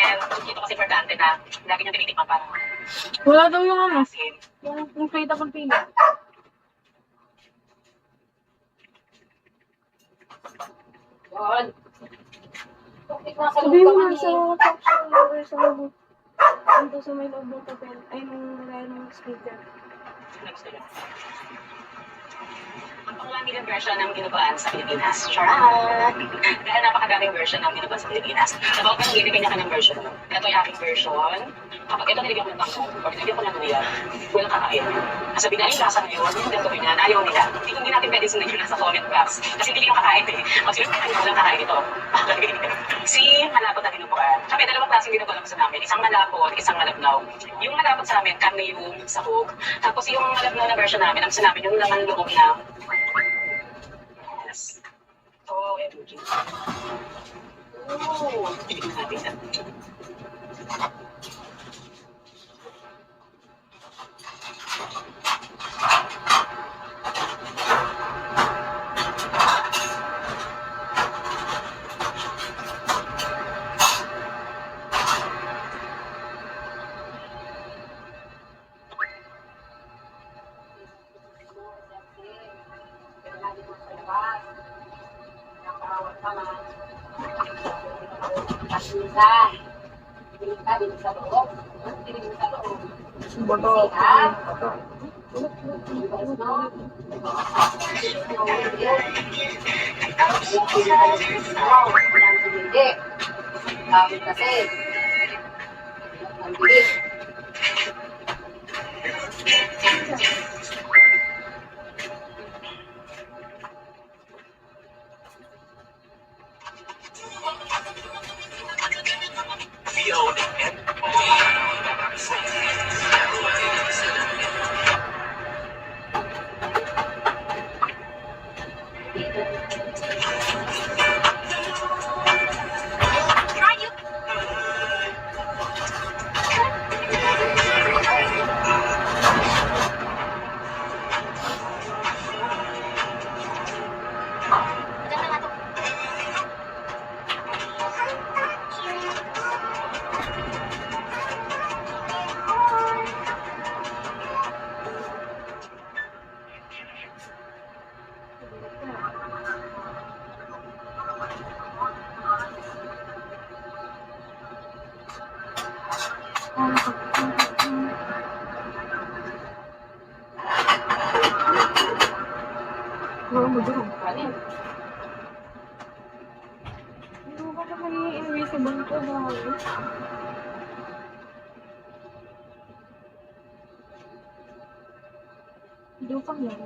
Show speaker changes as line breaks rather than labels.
And dito kasi importante na lagi niyang tinitikman para
Wala daw yung ano,
asin.
yung plate akong pila.
Yun.
Sabihin mo nga sa caption or sa loob. Dito sa may loob ng papel. Ay, nung nilagay ng speaker.
Next to you. Ang pang-laminate version ng dinuguan sa Pilipinas. Charot! Dahil napakadaming version ng dinuguan sa Pilipinas. Sa bawat ng hindi kanya-kanyang version. Ito yung aking version. Kapag ito nilagyan ko ng tangkong or nilagyan ko ng luya, walang kakain. Kasabi na yung lasa ngayon, yung gagawin niya, ayaw nila. Hindi natin pwede sundan yun sa comment box. Kasi hindi yung kakain eh. Pag sino kayo walang kakain ito. Si malapot na dinuguan. Kami dalawang klaseng dinuguan sa namin. Isang malapot, isang malabnaw. Yung malapot sa amin, kami yung sahog. Tapos yung malabnaw na version namin, ang sa namin yung laman loob ng OMG. Oh, tignan natin.
Boto.
Bakit kasi? Ang bilis. Alin?
Hindi ko ba naging invisible ko ba? Hindi ko pa yan.